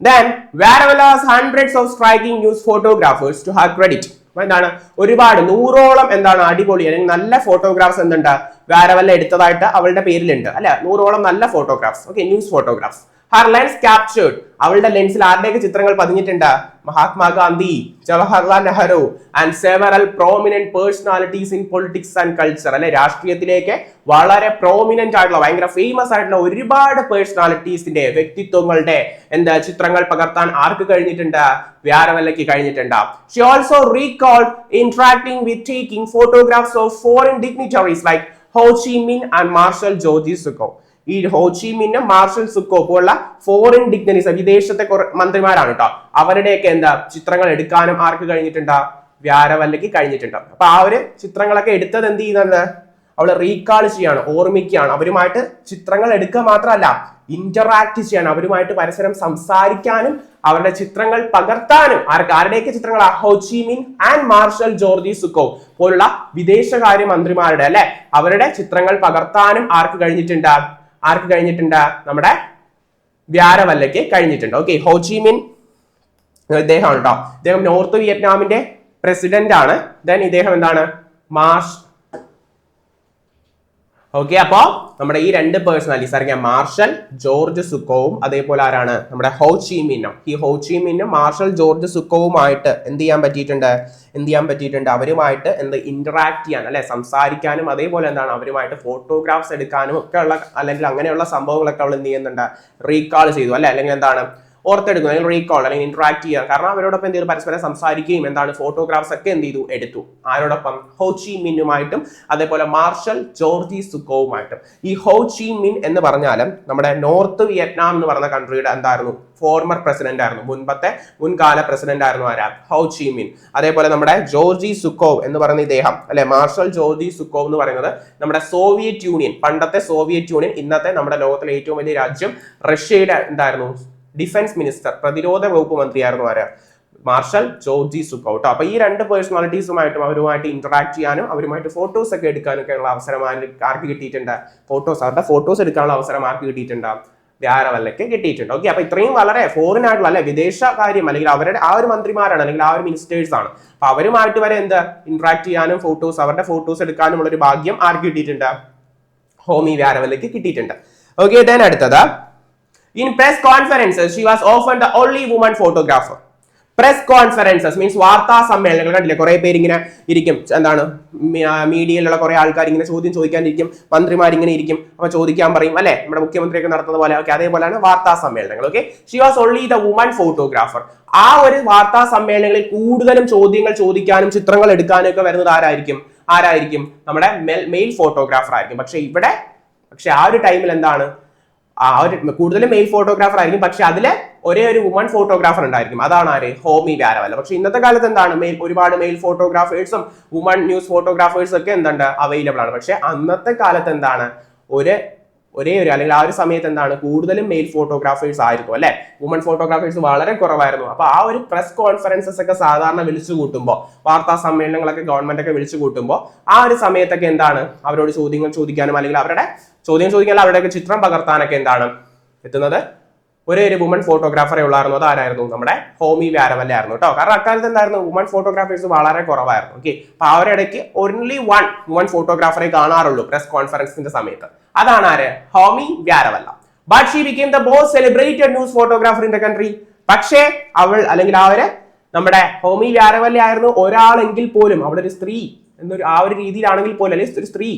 [SPEAKER 1] Then Vyaravalla has hundreds of striking news photographers to her credit. എന്താണ് ഒരുപാട് 100ഓളം എന്താണ് അടിപൊളി അല്ലെങ്കിൽ നല്ല ഫോട്ടോഗ്രാഫ്സ് എന്തുണ്ട് വ്യാരവല്ല എടുത്തതായിട്ട് അവളുടെ പേരിലുണ്ട് അല്ലെ, 100ഓളം നല്ല photographs. Okay, news photographs. Her lens captured, അവളുടെ ലെൻസിൽ ആരുടെയൊക്കെ ചിത്രങ്ങൾ പതിഞ്ഞിട്ടുണ്ട്? Mahatma Gandhi, Jawaharlal Nehru and several prominent personalities in politics and culture അല്ലെ, രാഷ്ട്രീയത്തിലേക്ക് വളരെ പ്രോമിനന്റ് ആയിട്ടുള്ള ഭയങ്കര ഫേമസ് ആയിട്ടുള്ള ഒരുപാട് പേഴ്സണാലിറ്റീസിന്റെ വ്യക്തിത്വങ്ങളുടെ എന്താ ചിത്രങ്ങൾ പകർത്താൻ ആർക്ക് കഴിഞ്ഞിട്ടുണ്ട്? വ്യാരവല്ലയ്ക്ക് കഴിഞ്ഞിട്ടുണ്ട്. She also recalled interacting with taking photographs of foreign dignitaries like Ho Chi Minh and Marshal George Sukhov. ഈ ഹോ ചി മിന്നും മാർഷൽ സുക്കോ പോലുള്ള ഫോറിൻ ഡിഗ്നറീസ് വിദേശത്തെ മന്ത്രിമാരാണ് കേട്ടോ, അവരുടെയൊക്കെ എന്താ ചിത്രങ്ങൾ എടുക്കാനും ആർക്ക് കഴിഞ്ഞിട്ടുണ്ടാ? വ്യാരവല്ലയ്ക്ക് കഴിഞ്ഞിട്ടുണ്ട്. അപ്പൊ ആ ഒരു ചിത്രങ്ങളൊക്കെ എടുത്തത് എന്ത് ചെയ്യുന്നത്? അവള് റീകാൾ ചെയ്യാണ്, ഓർമ്മിക്കുകയാണ്. അവരുമായിട്ട് ചിത്രങ്ങൾ എടുക്കുക മാത്രമല്ല, ഇന്ററാക്ട് ചെയ്യാൻ, അവരുമായിട്ട് പരസ്പരം സംസാരിക്കാനും അവരുടെ ചിത്രങ്ങൾ പകർത്താനും ആരുടെയൊക്കെ ചിത്രങ്ങളാ? ഹോ ചി മിൻ ആൻഡ് മാർഷൽ ജോർജി സുക്കോ പോലുള്ള വിദേശകാര്യ മന്ത്രിമാരുടെ അല്ലെ, അവരുടെ ചിത്രങ്ങൾ പകർത്താനും ആർക്ക് കഴിഞ്ഞിട്ടുണ്ട്? നമ്മുടെ വ്യാരവല്ലയ്ക്ക് കഴിഞ്ഞിട്ടുണ്ട്. ഓക്കെ, ഹോ ചി മിൻ ഇദ്ദേഹമാണ് കേട്ടോ, ഇദ്ദേഹം നോർത്ത് വിയറ്റ്നാമിന്റെ പ്രസിഡന്റ് ആണ്. ദെൻ ഇദ്ദേഹം എന്താണ്? ഓക്കെ, അപ്പോ നമ്മുടെ ഈ രണ്ട് പേഴ്സണാലിറ്റീസ് അറിയാം, മാർഷൽ ജോർജ് സുക്കോവും അതേപോലെ ആരാണ്? നമ്മുടെ ഹോ ചി മിന്നും. ഈ ഹോ ചി മിന്നും മാർഷൽ ജോർജ് സുക്കോവുമായിട്ട് എന്ത് ചെയ്യാൻ പറ്റിയിട്ടുണ്ട്? അവരുമായിട്ട് ഇന്ററാക്ട് ചെയ്യാൻ അല്ലെ, സംസാരിക്കാനും അതേപോലെ എന്താണ് അവരുമായിട്ട് ഫോട്ടോഗ്രാഫ്സ് എടുക്കാനും ഒക്കെ ഉള്ള അല്ലെങ്കിൽ അങ്ങനെയുള്ള സംഭവങ്ങളൊക്കെ അവൾ എന്ത് ചെയ്യുന്നുണ്ട്? റീകാൾ ചെയ്തു അല്ലെ, അല്ലെങ്കിൽ എന്താണ് ഓർത്തെടുക്കും, അല്ലെങ്കിൽ റീകോൾ അല്ലെങ്കിൽ ഇന്ററാക്ട് ചെയ്യാം. കാരണം അവരോടൊപ്പം എന്ത് ചെയ്തു? പരസ്പരം സംസാരിക്കുകയും എന്താണ് ഫോട്ടോഗ്രാഫ്സ് ഒക്കെ എന്ത് ചെയ്തു? എടുത്തു. ആരോടൊപ്പം? ഹോ ചി മിന്നുമായിട്ടും അതേപോലെ മാർഷൽ ജോർജി സുക്കോവുമായിട്ടും. ഈ ഹോ ചി മിൻ എന്ന് പറഞ്ഞാലും നമ്മുടെ നോർത്ത് വിയറ്റ്നാം എന്ന് പറഞ്ഞ കൺട്രിയുടെ എന്തായിരുന്നു? ഫോർമർ പ്രസിഡന്റ് ആയിരുന്നു, മുൻകാല പ്രസിഡന്റ് ആയിരുന്നു. ആരാ? ഹോ ചി മിൻ. അതേപോലെ നമ്മുടെ ജോർജി സുക്കോവ് എന്ന് പറയുന്ന ഇദ്ദേഹം അല്ലെ, മാർഷൽ ജോർജി സുക്കോവ് എന്ന് പറയുന്നത് നമ്മുടെ സോവിയറ്റ് യൂണിയൻ, പണ്ടത്തെ സോവിയറ്റ് യൂണിയൻ, ഇന്നത്തെ നമ്മുടെ ലോകത്തിലെ ഏറ്റവും വലിയ രാജ്യം റഷ്യയുടെ എന്തായിരുന്നു? ഡിഫൻസ് മിനിസ്റ്റർ, പ്രതിരോധ വകുപ്പ് മന്ത്രിയായിരുന്നു. ആരാ? Marshal Georgy Zhukov. അപ്പൊ ഈ രണ്ട് പേഴ്സണാലിറ്റീസുമായിട്ടും അവരുമായിട്ട് ഇന്ററാക്ട് ചെയ്യാനും അവരുമായിട്ട് ഫോട്ടോസ് ഒക്കെ എടുക്കാനൊക്കെ ഉള്ള അവസരം ആർക്ക് കിട്ടിയിട്ടുണ്ട്? അവരുടെ ഫോട്ടോസ് എടുക്കാനുള്ള അവസരം ആർക്ക് കിട്ടിയിട്ടുണ്ട്? വ്യാരവല്ലയ്ക്ക് കിട്ടിയിട്ടുണ്ട്. ഓക്കെ, അപ്പൊ ഇത്രയും വളരെ ഫോറിൻ ആയിട്ടുള്ള അല്ലെ വിദേശ കാര്യം അല്ലെങ്കിൽ അവരുടെ ആ ഒരു മന്ത്രിമാരാണ് അല്ലെങ്കിൽ ആ ഒരു മിനിസ്റ്റേഴ്സ് ആണ്. അപ്പൊ അവരുമായിട്ട് വരെ എന്താ ഇന്ററാക്ട് ചെയ്യാനും അവരുടെ ഫോട്ടോസ് എടുക്കാനും ഉള്ള ഒരു ഭാഗ്യം ആർക്ക് കിട്ടിയിട്ടുണ്ട്? ഹോമി വ്യാരവല്ലയ്ക്ക് കിട്ടിയിട്ടുണ്ട്. ഓക്കെ, ദെൻ അടുത്തത് in press conferences she was often the only woman photographer. Press conferences means വാർത്താ സമ്മേളനങ്ങൾ കണ്ടില്ലേ, കുറെ പേര് ഇങ്ങനെ ഇരിക്കും, എന്താണ് മീഡിയയിലുള്ള കുറെ ആൾക്കാർ ഇങ്ങനെ ചോദ്യം ചോദിക്കാനിരിക്കും, മന്ത്രിമാർ ഇങ്ങനെ ഇരിക്കും, അപ്പൊ ചോദിക്കാൻ പറയും അല്ലെ, നമ്മുടെ മുഖ്യമന്ത്രിയൊക്കെ നടത്തുന്ന പോലെ. ഓക്കെ, അതേപോലെയാണ് വാർത്താ സമ്മേളനങ്ങൾ. Okay, she was only the woman photographer. ആ ഒരു വാർത്താ സമ്മേളനങ്ങളിൽ കൂടുതലും ചോദ്യങ്ങൾ ചോദിക്കാനും ചിത്രങ്ങൾ എടുക്കാനും ഒക്കെ വരുന്നത് ആരായിരിക്കും? ആരായിരിക്കും? നമ്മുടെ മെയിൽ ഫോട്ടോഗ്രാഫർ ആയിരിക്കും. പക്ഷെ ആ ഒരു ടൈമിൽ എന്താണ്, ആ ഒരു കൂടുതലും മെയിൽ ഫോട്ടോഗ്രാഫർ ആയിരിക്കും. പക്ഷെ അതിലെ ഒരേ ഒരു വുമൺ ഫോട്ടോഗ്രാഫർ ഉണ്ടായിരിക്കും. അതാണ് ആര്? ഹോമി വ്യാരവല്ല. പക്ഷെ ഇന്നത്തെ കാലത്ത് എന്താണ്, ഒരുപാട് മെയിൽ ഫോട്ടോഗ്രാഫേഴ്സും വുമൺ ന്യൂസ് ഫോട്ടോഗ്രാഫേഴ്സും ഒക്കെ എന്തുണ്ട്, അവൈലബിൾ ആണ്. പക്ഷെ അന്നത്തെ കാലത്ത് എന്താണ്, ഒരേ ഒരു അല്ലെങ്കിൽ ആ ഒരു സമയത്ത് എന്താണ്, കൂടുതലും മെയിൽ ഫോട്ടോഗ്രാഫേഴ്സ് ആയിരുന്നു അല്ലെ. വുമൺ ഫോട്ടോഗ്രാഫേഴ്സ് വളരെ കുറവായിരുന്നു. അപ്പൊ ആ ഒരു പ്രസ് കോൺഫറൻസസ് ഒക്കെ സാധാരണ വിളിച്ചു കൂട്ടുമ്പോൾ, വാർത്താ സമ്മേളനങ്ങളൊക്കെ ഗവൺമെന്റ് ഒക്കെ വിളിച്ചു കൂട്ടുമ്പോൾ ആ ഒരു സമയത്തൊക്കെ എന്താണ്, അവരോട് ചോദ്യങ്ങൾ ചോദിക്കാനും അല്ലെങ്കിൽ അവരുടെ അവരുടെയൊക്കെ ചിത്രം പകർത്താനൊക്കെ എന്താണ് എത്തുന്നത് ഒരേ ഒരു വുമൺ ഫോട്ടോഗ്രാഫറെ ഉള്ളായിരുന്നു. അതാരായിരുന്നു? നമ്മുടെ ഹോമി വ്യാരവല്ല ആയിരുന്നു കേട്ടോ. കാരണം അക്കാലത്ത് എന്തായിരുന്നു, വുമൺ ഫോട്ടോഗ്രാഫേഴ്സ് വളരെ കുറവായിരുന്നു. ഓക്കെ, അപ്പൊ ആ ഒരു ഇടയ്ക്ക് ഓൺലി വൺ വുമൺ ഫോട്ടോഗ്രാഫറെ കാണാറുള്ളൂ പ്രസ് കോൺഫറൻസിന്റെ സമയത്ത്. അതാണ് ആര്? Homai Vyarawalla. But she became the most celebrated news photographer in the country. പക്ഷേ അവൾ അല്ലെങ്കിൽ നമ്മുടെ ഹോമി വ്യാരവല്ല ആയിരുന്നു ഒരാളെങ്കിൽ പോലും, അവിടെ ഒരു സ്ത്രീ എന്നൊരു ആ ഒരു രീതിയിലാണെങ്കിൽ പോലും, അല്ലെങ്കിൽ ഒരു സ്ത്രീ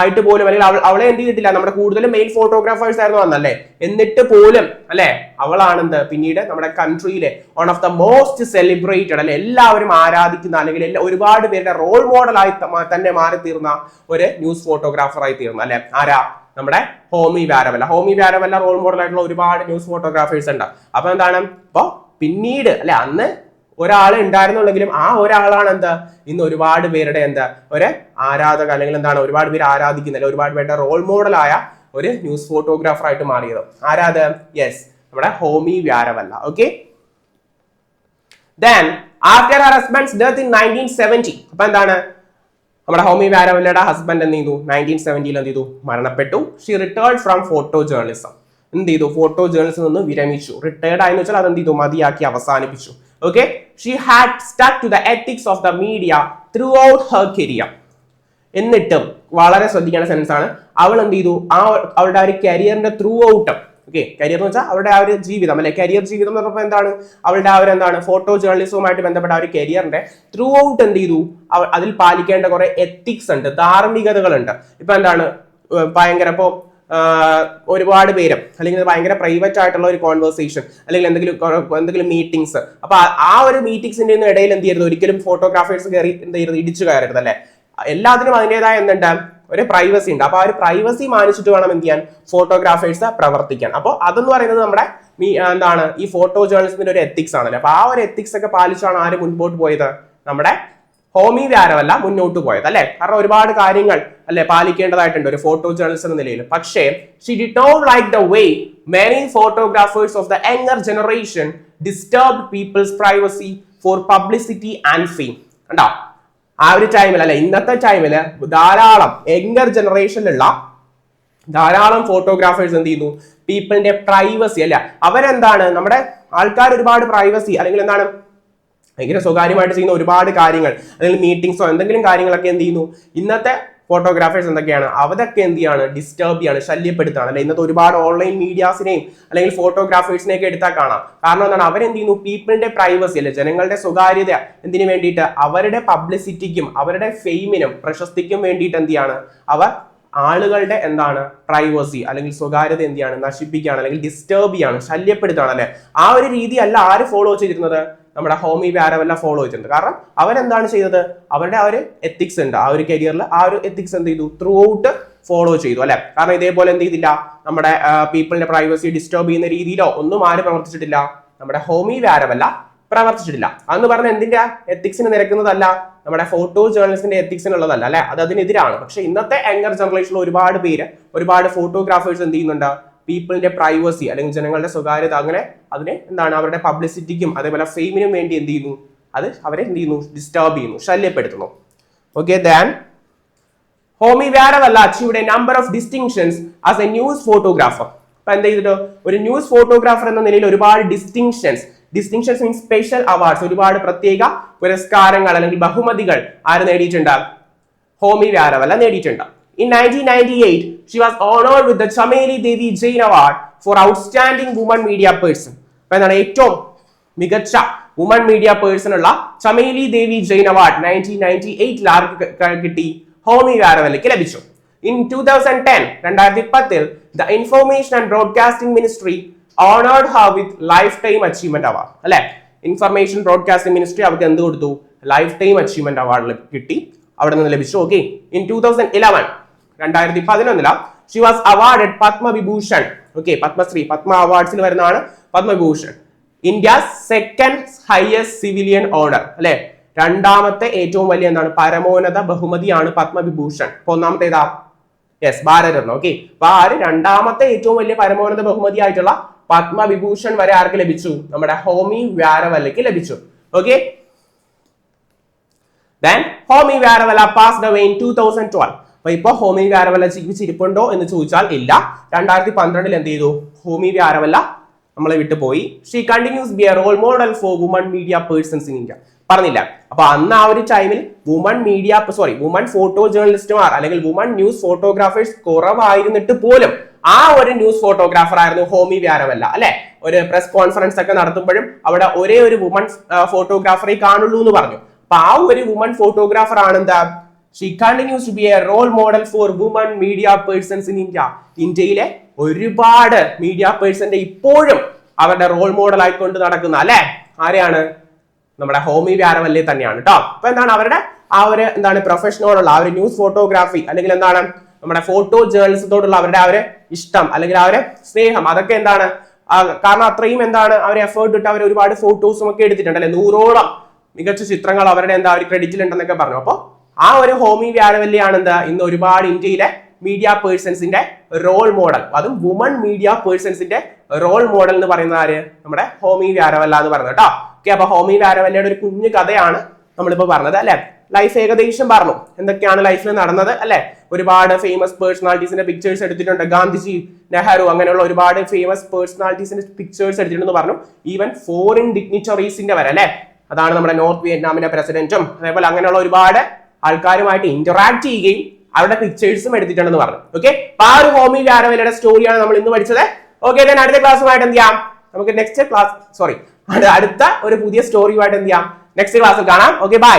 [SPEAKER 1] ആയിട്ട് പോലും, അല്ലെങ്കിൽ അവളെ എന്ത് ചെയ്തിട്ടില്ല, നമ്മുടെ കൂടുതലും മെയിൽ ഫോട്ടോഗ്രാഫേഴ്സ് ആയിരുന്നു വന്നല്ലേ, എന്നിട്ട് പോലും അല്ലെ അവളാണെന്ത് പിന്നീട് നമ്മുടെ കൺട്രിയിലെ one of the most celebrated അല്ലെ, എല്ലാവരും ആരാധിക്കുന്ന അല്ലെങ്കിൽ ഒരുപാട് പേരുടെ റോൾ മോഡൽ ആയി തന്നെ മാറി തീർന്ന ഒരു ന്യൂസ് ഫോട്ടോഗ്രാഫർ ആയി തീർന്നു അല്ലെ. ആരാ? നമ്മുടെ ഹോമി വ്യാരവല്ല റോൾ മോഡൽ ആയിട്ടുള്ള ഒരുപാട് ന്യൂസ് ഫോട്ടോഗ്രാഫേഴ്സ് ഉണ്ട്. അപ്പൊ എന്താണ്, അപ്പൊ പിന്നീട് അല്ലെ അന്ന് ഒരാളെ ഉണ്ടായിരുന്നുണ്ടെങ്കിലും ആ ഒരാളാണ് എന്താ ഇന്ന് ഒരുപാട് പേരുടെ ഒരു ആരാധക അല്ലെങ്കിൽ എന്താണ് ഒരുപാട് പേര് ആരാധിക്കുന്ന, ഒരുപാട് പേരുടെ റോൾ മോഡലായ ഒരു ന്യൂസ് ഫോട്ടോഗ്രാഫർ ആയിട്ട് മാറിയത്. ആരാത്? യെസ്, നമ്മുടെ Homai Vyarawalla. Okay, then after her husband's death in 1970, അപ്പൊ എന്താണ് നമ്മുടെ ഹോമി വ്യാരവല്ലയുടെ ഹസ്ബൻഡ് എന്ത് ചെയ്തു? 1970 എന്ത് ചെയ്തു? മരണപ്പെട്ടു. She retired from photo journalism. എന്ത് ചെയ്തു? ഫോട്ടോ ജേർണലിസം നിന്ന് വിരമിച്ചു. റിട്ടയർഡ് ആയെന്ന് വെച്ചാൽ അത് എന്ത് ചെയ്തു? മതിയാക്കി, അവസാനിപ്പിച്ചു. Okay, she had stuck to the ethics of the media throughout her career. എന്നിട്ടും വളരെ ശ്രദ്ധിക്കേണ്ട സെൻസ് ആണ്, അവൾ എന്ത് ചെയ്തു? അവളുടെ ഒരു കരിയറിന്റെ ത്രൂ ഔട്ട്, ഓക്കെ, കരിയർ എന്ന് വെച്ചാൽ അവരുടെ ആ ഒരു ജീവിതം അല്ലെ, കരിയർ ജീവിതം എന്ന് പറഞ്ഞപ്പോൾ എന്താണ്, അവളുടെ ആ ഒരു ഫോട്ടോ ജേർണലിസവുമായിട്ട് ബന്ധപ്പെട്ട ആ ഒരു കരിയറിന്റെ ത്രൂ ഔട്ട് എന്ത് ചെയ്തു? അതിൽ പാലിക്കേണ്ട കുറെ എത്തിക്സ് ഉണ്ട്, ധാർമ്മികതകളുണ്ട്. ഇപ്പൊ എന്താണ് ഭയങ്കര ഇപ്പോ ഒരുപാട് പേരും അല്ലെങ്കിൽ ഭയങ്കര പ്രൈവറ്റ് ആയിട്ടുള്ള ഒരു കോൺവെർസേഷൻ അല്ലെങ്കിൽ എന്തെങ്കിലും മീറ്റിംഗ്സ്, അപ്പൊ ആ ഒരു മീറ്റിംഗ്സിന്റെ ഇടയിൽ എന്ത് ചെയ്യരുത്, ഒരിക്കലും ഫോട്ടോഗ്രാഫേഴ്സ് കയറി എന്ത് ചെയ്യരുത്, ഇടിച്ചു കയറരുത് അല്ലെ. എല്ലാത്തിനും അതിൻ്റെതായ ഒരു പ്രൈവസി ഉണ്ട്. അപ്പൊ ആ ഒരു പ്രൈവസി മാനിച്ചിട്ട് വേണം എന്ത് ചെയ്യാൻ, ഫോട്ടോഗ്രാഫേഴ്സ് പ്രവർത്തിക്കാൻ. അപ്പോൾ അതെന്ന് പറയുന്നത് നമ്മുടെ ഈ ഫോട്ടോ ജേർണലിസത്തിന്റെ ഒരു എത്തിക്സ് ആണല്ലേ. അപ്പൊ ആ ഒരു എത്തിക്സ് ഒക്കെ പാലിച്ചാണ് ആര് മുൻപോട്ട് പോയത്? നമ്മുടെ ഹോമി വ്യാരവല്ല മുന്നോട്ട് പോയത് അല്ലെ. കാരണം ഒരുപാട് കാര്യങ്ങൾ അല്ലെ പാലിക്കേണ്ടതായിട്ടുണ്ട് ഒരു ഫോട്ടോ ജേർണലിസ്റ്റ് എന്ന നിലയിൽ. പക്ഷേ she did not like the way many photographers of the younger generation disturbed people's privacy for publicity and fame. കണ്ടോ, ആ ഒരു ടൈമിൽ അല്ലെ, ഇന്നത്തെ ടൈമില് ധാരാളം യങ്ങർ ജനറേഷനിലുള്ള ധാരാളം ഫോട്ടോഗ്രാഫേഴ്സ് എന്ത് ചെയ്യുന്നു? പീപ്പിളിന്റെ പ്രൈവസി അല്ലെ, അവരെന്താണ് നമ്മുടെ ആൾക്കാർ ഒരുപാട് പ്രൈവസി അല്ലെങ്കിൽ ഭയങ്കര സ്വകാര്യമായിട്ട് ചെയ്യുന്ന ഒരുപാട് കാര്യങ്ങൾ അല്ലെങ്കിൽ മീറ്റിംഗ്സോ എന്തെങ്കിലും കാര്യങ്ങളൊക്കെ എന്ത് ചെയ്യുന്നു? ഇന്നത്തെ ഫോട്ടോഗ്രാഫേഴ്സ് എന്തൊക്കെയാണ്? അതൊക്കെ എന്ത് ചെയ്യാണ്? ഡിസ്റ്റർബ് ചെയ്യാണ്, ശല്യപ്പെടുത്താണ് അല്ലെ. ഇന്നത്തെ ഒരുപാട് ഓൺലൈൻ മീഡിയാസിനെയും അല്ലെങ്കിൽ ഫോട്ടോഗ്രാഫേഴ്സിനെയൊക്കെ എടുത്താൽ കാണാം. കാരണം എന്താണ്, അവരെന്ത് ചെയ്യുന്നു? പീപ്പിളിന്റെ പ്രൈവസി അല്ലെ, ജനങ്ങളുടെ സ്വകാര്യത എന്തിനു വേണ്ടിയിട്ട്? അവരുടെ പബ്ലിസിറ്റിക്കും അവരുടെ ഫെയിമിനും പ്രശസ്തിക്കും വേണ്ടിയിട്ട് എന്ത് ചെയ്യാണ്? അവർ ആളുകളുടെ പ്രൈവസി അല്ലെങ്കിൽ സ്വകാര്യത എന്ത് ചെയ്യാണ്? നശിപ്പിക്കുകയാണ് അല്ലെങ്കിൽ ഡിസ്റ്റർബ് ചെയ്യാണ്, ശല്യപ്പെടുത്താണ് അല്ലെ. ആ ഒരു രീതി അല്ല ആര് ഫോളോ ചെയ്തിരുന്നത്? നമ്മുടെ ഹോമി വ്യാരവല്ല ഫോളോ ചെയ്തിട്ടുണ്ട്. കാരണം അവരെന്താണ് ചെയ്തത്? അവരുടെ ആ ഒരു എത്തിക്സ് ഉണ്ട്, ആ ഒരു കരിയറിൽ ആ ഒരു എത്തിക്സ് എന്ത് ചെയ്തു? ത്രൂ ഔട്ട് ഫോളോ ചെയ്തു അല്ലെ. കാരണം ഇതേപോലെ എന്ത് ചെയ്തില്ല, നമ്മുടെ പീപ്പിളിന്റെ പ്രൈവസി ഡിസ്റ്റർബ് ചെയ്യുന്ന രീതിയിലോ ഒന്നും ആര് പ്രവർത്തിച്ചിട്ടില്ല? നമ്മുടെ ഹോമി വ്യാരവല്ല പ്രവർത്തിച്ചിട്ടില്ല. അന്ന് പറഞ്ഞ എന്തിന്റെ എത്തിക്സിന് നിരക്കുന്നതല്ല, നമ്മുടെ ഫോട്ടോ ജേർണലിസ്റ്റിന്റെ എത്തിക്സിനുള്ളതല്ല അല്ലെ, അത് അതിനെതിരാണ്. പക്ഷെ ഇന്നത്തെ യങ്ങർ ജനറേഷനിൽ ഒരുപാട് ഫോട്ടോഗ്രാഫേഴ്സ് എന്ത് ചെയ്യുന്നുണ്ട്? പീപ്പിളിന്റെ പ്രൈവസി അല്ലെങ്കിൽ ജനങ്ങളുടെ സ്വകാര്യത അതിനെ അവരുടെ പബ്ലിസിറ്റിക്കും അതേപോലെ ഫെയിമിനും വേണ്ടി എന്ത് ചെയ്യുന്നു? അവരെ എന്ത് ചെയ്യുന്നു? ഡിസ്റ്റർബ് ചെയ്യുന്നു, ശല്യപ്പെടുത്തുന്നു. Okay, then Homai Vyarawalla achieved a number of distinctions as a news photographer. അപ്പൊ എന്ത് ചെയ്തിട്ടോ? ഒരു ന്യൂസ് ഫോട്ടോഗ്രാഫർ എന്ന നിലയിൽ ഒരുപാട് ഡിസ്റ്റിങ്ഷൻസ് മീൻസ് സ്പെഷ്യൽ അവാർഡ്സ്, ഒരുപാട് പ്രത്യേക പുരസ്കാരങ്ങൾ അല്ലെങ്കിൽ ബഹുമതികൾ ആര് നേടിയിട്ടുണ്ട്? ഹോമി വ്യാരവല്ല നേടിയിട്ടുണ്ട്. In 1998, she was honored with the Chameli Devi Jain Award for Outstanding Woman Media Person. അപ്പൊ എന്താണ് ഏറ്റവും മികച്ച വുമൺ മീഡിയ പേഴ്സൺ ഉള്ള ചമേലി ദേവി ജെയിൻ അവാർഡ് 1998 ആർക്ക് കിട്ടി? ഹോമി വ്യാരവല്ലയ്ക്ക് ലഭിച്ചു. In 2010, the Information and Broadcasting Ministry honored her with Lifetime Achievement Award. അല്ലെ, information broadcasting ministry അവർക്ക് എന്ത് കൊടുത്തു? ലൈഫ് ടൈം അച്ചീവ്മെന്റ് അവാർഡ് കിട്ടി അവിടെ നിന്ന് ലഭിച്ചു. Okay, in 2011 2011 she was awarded Padma Vibhushan. Okay, Padma Shri Padma അവാർഡ്സിൽ വരുന്നതാണ് Padma Vibhushan. India's second highest civilian honour അല്ലെ, രണ്ടാമത്തെ ഏറ്റവും വലിയ എന്താണ് പരമോന്നത ബഹുമതിയാണ് പത്മവിഭൂഷൺ. അപ്പൊ ഒന്നാമത്തെ ഏതാ? യെസ്, ഭാരതരത്ന. ഓക്കെ, അപ്പൊ ആര് രണ്ടാമത്തെ ഏറ്റവും വലിയ പരമോന്നത ബഹുമതി ആയിട്ടുള്ള പത്മവിഭൂഷൺ വരെ ആർക്ക് ലഭിച്ചു? നമ്മുടെ ഹോമി വ്യാരവല്ലയ്ക്ക് ലഭിച്ചു. Okay, then Homai Vyarawalla passed away in 2012. അപ്പൊ ഇപ്പൊ ഹോമി വ്യാരവല്ല ജീവിച്ചിരിപ്പുണ്ടോ എന്ന് ചോദിച്ചാൽ ഇല്ല. 2012 എന്ത് ചെയ്തു? ഹോമി വ്യാരവല്ല നമ്മളെ വിട്ടുപോയി. She continues be a role model for woman media persons in India. പറഞ്ഞില്ല, അപ്പൊ അന്ന് ആ ഒരു ടൈമിൽ വുമൺ ഫോട്ടോ ജേർണലിസ്റ്റുമാർ അല്ലെങ്കിൽ വുമൺ ന്യൂസ് ഫോട്ടോഗ്രാഫേഴ്സ് കുറവായിരുന്നിട്ട് പോലും ആ ഒരു ന്യൂസ് ഫോട്ടോഗ്രാഫർ ആയിരുന്നു ഹോമി വ്യാരവല്ല അല്ലെ. ഒരു പ്രസ് കോൺഫറൻസ് ഒക്കെ നടത്തുമ്പോഴും അവിടെ ഒരേ ഒരു വുമൺ ഫോട്ടോഗ്രാഫറെ കാണുള്ളൂ എന്ന് പറഞ്ഞു. അപ്പൊ ആ ഒരു വുമൺ ഫോട്ടോഗ്രാഫർ ആണ് എന്താ? She continues to be a role model for woman media persons in India. ഇന്ത്യയിലെ ഒരുപാട് മീഡിയ പേഴ്സന്റെ ഇപ്പോഴും അവരുടെ റോൾ മോഡൽ ആയിക്കൊണ്ട് നടക്കുന്ന അല്ലെ ആരെയാണ്? നമ്മുടെ ഹോമി വ്യാരവല്ലെ തന്നെയാണ് കേട്ടോ. അപ്പൊ എന്താണ് അവരുടെ ആ ഒരു എന്താണ് പ്രൊഫഷനോടുള്ള ആ ഒരു ന്യൂസ് ഫോട്ടോഗ്രാഫി അല്ലെങ്കിൽ എന്താണ് നമ്മുടെ ഫോട്ടോ ജേർണലിസത്തോടുള്ള അവരുടെ ആ ഒരു ഇഷ്ടം അല്ലെങ്കിൽ ആ ഒരു സ്നേഹം അതൊക്കെ എന്താണ് കാരണം അത്രയും എന്താണ് അവർ എഫേർട്ട് ഇട്ട് അവർ ഒരുപാട് ഫോട്ടോസും ഒക്കെ എടുത്തിട്ടുണ്ട് അല്ലെ. 100ഓളം മികച്ച ചിത്രങ്ങൾ അവരുടെ എന്താ ഒരു ക്രെഡിറ്റിൽ ഉണ്ടെന്നൊക്കെ പറഞ്ഞു. അപ്പൊ ആ ഒരു ഹോമി വ്യാരവല്ലിയാണ് എന്താ ഇന്ന് ഒരുപാട് ഇന്ത്യയിലെ മീഡിയ പേഴ്സൺസിന്റെ റോൾ മോഡൽ, അതും വുമൺ മീഡിയ പേഴ്സൺസിന്റെ റോൾ മോഡൽ എന്ന് പറയുന്ന ആര്? നമ്മുടെ ഹോമി വ്യാരവല്ല എന്ന് പറയുന്നത് കേട്ടോ. ഓക്കെ, അപ്പൊ ഹോമി വ്യാരവല്ലയുടെ ഒരു കുഞ്ഞു കഥയാണ് നമ്മളിപ്പോ പറഞ്ഞത് അല്ലെ. ലൈഫ് ഏകദേശം പറഞ്ഞു, എന്തൊക്കെയാണ് ലൈഫിൽ നടന്നത് അല്ലെ. ഒരുപാട് ഫേമസ് പേഴ്സണാലിറ്റീസിന്റെ പിക്ചേഴ്സ് എടുത്തിട്ടുണ്ട്. ഗാന്ധിജി, നെഹ്റു അങ്ങനെയുള്ള ഒരുപാട് ഫേമസ് പേഴ്സണാലിറ്റീസിന്റെ പിക്ചേഴ്സ് എടുത്തിട്ടുണ്ടെന്ന് പറഞ്ഞു. ഈവൻ ഫോറിൻ ഡിഗ്നിറ്ററീസിന്റെ വരെ അല്ലെ. അതാണ് നമ്മുടെ നോർത്ത് വിയറ്റ്നാമിന്റെ പ്രസിഡന്റും അതേപോലെ അങ്ങനെയുള്ള ഒരുപാട് ആൾക്കാരുമായിട്ട് ഇന്ററാക്ട് ചെയ്യുകയും അവരുടെ പിക്ചേഴ്സും എടുത്തിട്ടുണ്ടെന്ന് പറഞ്ഞു. ഓക്കെ, ആ ഒരു ഹോമി വ്യാരവല്ലയുടെ സ്റ്റോറിയാണ് നമ്മൾ ഇന്ന് പഠിച്ചത്. ഓക്കെ, then അടുത്ത ക്ലാസ്സുമായിട്ട് എന്ത് ചെയ്യാം? നമുക്ക് അടുത്ത ഒരു പുതിയ സ്റ്റോറിയുമായിട്ട് എന്ത് ചെയ്യാം? നെക്സ്റ്റ് ക്ലാസ്സിൽ കാണാം. Okay, by.